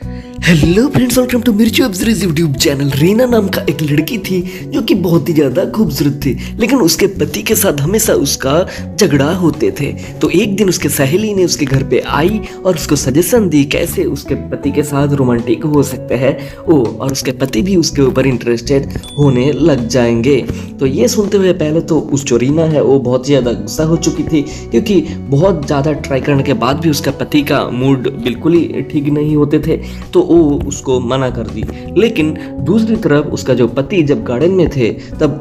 Hello friends, welcome to मिर्ची web series YouTube channel. Reena नाम का एक लड़की थी जो कि बहुत ही ज़्यादा खूबसूरत थी, लेकिन उसके पति के साथ हमेशा उसका झगड़ा होते थे। तो एक दिन उसके सहेली ने उसके घर पे आई और उसको सजेशन दी कैसे उसके पति के साथ रोमांटिक हो सकते हैं और उसके पति भी उसके ऊपर इंटरेस्टेड होने लग जाएंगे। तो ये सुनते हुए पहले तो उस जो रीना है वो बहुत ज़्यादा गुस्सा हो चुकी थी, क्योंकि बहुत ज़्यादा ट्राई करने के बाद भी उसका पति का मूड बिल्कुल ही ठीक नहीं होते थे, तो वो उसको मना कर दी। लेकिन दूसरी तरफ उसका जो पति जब गार्डन में थे तब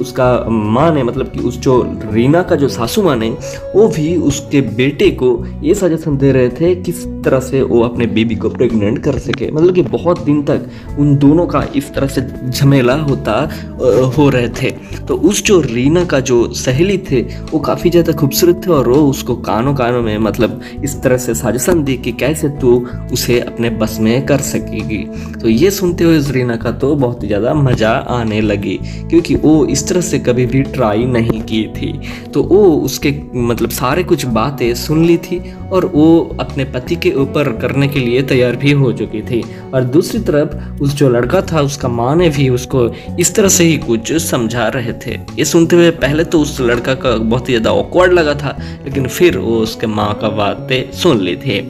उसका माँ ने, मतलब कि उस जो रीना का जो सासू माँ ने, वो भी उसके बेटे को ये सजेशन दे रहे थे किस तरह से वो अपने बेबी को प्रेग्नेंट कर सके। मतलब कि बहुत दिन तक उन दोनों का इस तरह से झमेला हो रहे थे। तो उस जो रीना का जो सहेली थे वो काफ़ी ज़्यादा खूबसूरत थे और वो उसको कानों में मतलब इस तरह से सजेशन दी कि कैसे तू उसे अपने बस में कर सकेगी। तो ये सुनते हुए रीना का तो बहुत ही ज़्यादा मज़ा आने लगी, क्योंकि वो इस तरह से कभी भी ट्राई नहीं की थी। तो वो उसके मतलब सारे कुछ बातें सुन ली थी और वो अपने पति के ऊपर करने के लिए तैयार भी हो चुकी थी। और दूसरी तरफ उस जो लड़का था उसका माँ ने भी उसको इस तरह से ही कुछ समझा रहे थे। ये सुनते हुए पहले तो उस लड़का का बहुत ही ज़्यादा ऑकवर्ड लगा था, लेकिन फिर वो उसके माँ का बातें सुन ली थी।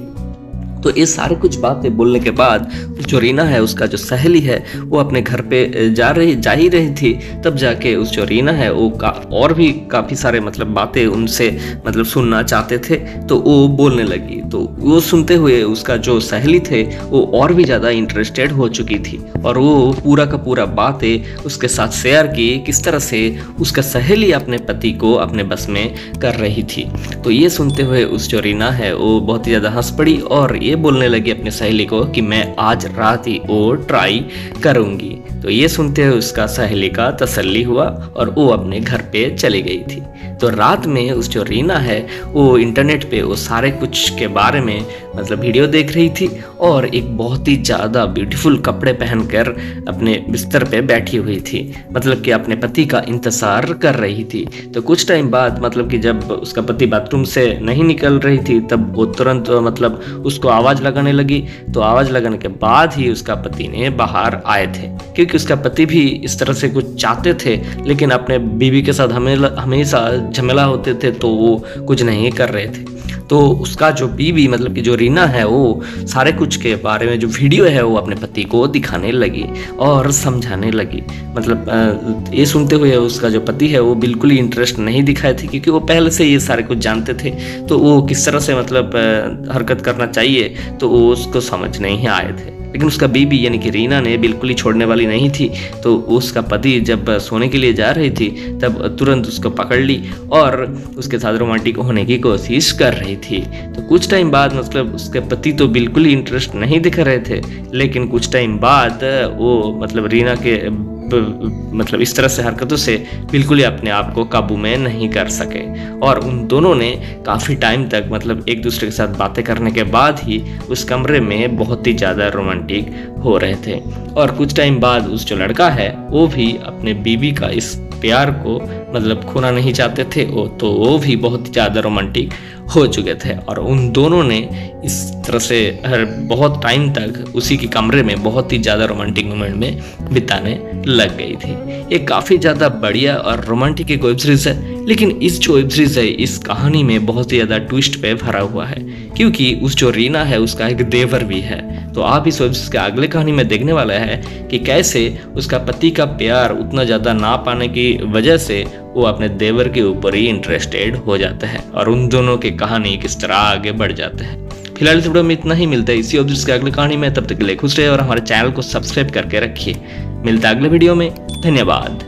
तो ये सारे कुछ बातें बोलने के बाद जो रीना है उसका जो सहेली है वो अपने घर पे जा ही रही थी। तब जाके उस जो रीना है वो और भी काफ़ी सारे मतलब बातें उनसे मतलब सुनना चाहते थे, तो वो बोलने लगी। तो वो सुनते हुए उसका जो सहेली थे वो और भी ज़्यादा इंटरेस्टेड हो चुकी थी और वो पूरा का पूरा बातें उसके साथ शेयर की किस तरह से उसका सहेली अपने पति को अपने बस में कर रही थी। तो ये सुनते हुए उस जो रीना है वो बहुत ही ज़्यादा हंस पड़ी और ये बोलने लगी अपने सहेली को कि मैं आज रात ही वो ट्राई करूंगी। तो ये सुनते हुए उसका सहेली का तसल्ली हुआ और वो अपने घर पे चली गई थी। तो रात में उस जो रीना है वो इंटरनेट पे वो सारे कुछ के बारे में मतलब वीडियो देख रही थी और एक बहुत ही ज़्यादा ब्यूटीफुल कपड़े पहनकर अपने बिस्तर पे बैठी हुई थी, मतलब कि अपने पति का इंतज़ार कर रही थी। तो कुछ टाइम बाद मतलब कि जब उसका पति बाथरूम से नहीं निकल रही थी तब वो तुरंत मतलब उसको आवाज़ लगाने लगी। तो आवाज़ लगाने के बाद ही उसका पति ने बाहर आए थे, क्योंकि उसका पति भी इस तरह से कुछ चाहते थे, लेकिन अपने बीवी के साथ हमेशा झमेला होते थे तो वो कुछ नहीं कर रहे थे। तो उसका जो बीवी मतलब कि जो रीना है वो सारे कुछ के बारे में जो वीडियो है वो अपने पति को दिखाने लगी और समझाने लगी। मतलब ये सुनते हुए उसका जो पति है वो बिल्कुल ही इंटरेस्ट नहीं दिखाए थे, क्योंकि वो पहले से ये सारे कुछ जानते थे। तो वो किस तरह से मतलब हरकत करना चाहिए तो वो उसको समझ नहीं आए थे। लेकिन उसका बीवी यानी कि रीना ने बिल्कुल ही छोड़ने वाली नहीं थी। तो उसका पति जब सोने के लिए जा रही थी तब तुरंत उसको पकड़ ली और उसके साथ रोमांटिक होने की कोशिश कर रही थी। तो कुछ टाइम बाद मतलब उसके पति तो बिल्कुल ही इंटरेस्ट नहीं दिखा रहे थे, लेकिन कुछ टाइम बाद वो मतलब रीना के मतलब इस तरह से हरकतों से बिल्कुल ही अपने आप को काबू में नहीं कर सके और उन दोनों ने काफ़ी टाइम तक मतलब एक दूसरे के साथ बातें करने के बाद ही उस कमरे में बहुत ही ज़्यादा रोमांटिक हो रहे थे। और कुछ टाइम बाद उस जो लड़का है वो भी अपने बीवी का इस प्यार को मतलब खोना नहीं चाहते थे, तो वो भी बहुत ज़्यादा रोमांटिक हो चुके थे और उन दोनों ने इस तरह से बहुत टाइम तक उसी के कमरे में बहुत ही ज़्यादा रोमांटिक मोमेंट में बिताने लग गई थी। ये काफ़ी ज़्यादा बढ़िया और रोमांटिक एक वेब सीरीज़ है, लेकिन इस जो वेब सीरीज़ है इस कहानी में बहुत ही ज़्यादा ट्विस्ट पे भरा हुआ है, क्योंकि उस जो रीना है उसका एक देवर भी है। तो आप इस वेब सीरीज़ के अगले कहानी में देखने वाला है कि कैसे उसका पति का प्यार उतना ज़्यादा ना पाने की वजह से वो अपने देवर के ऊपर ही इंटरेस्टेड हो जाता है और उन दोनों की कहानी किस तरह आगे बढ़ जाता है। फिलहाल इस वीडियो में इतना ही, मिलता है इसी वेब सीरीज़ के अगले कहानी में। तब तक के लिए खुश रहिए और हमारे चैनल को सब्सक्राइब करके रखिए। मिलता है अगले वीडियो में। धन्यवाद।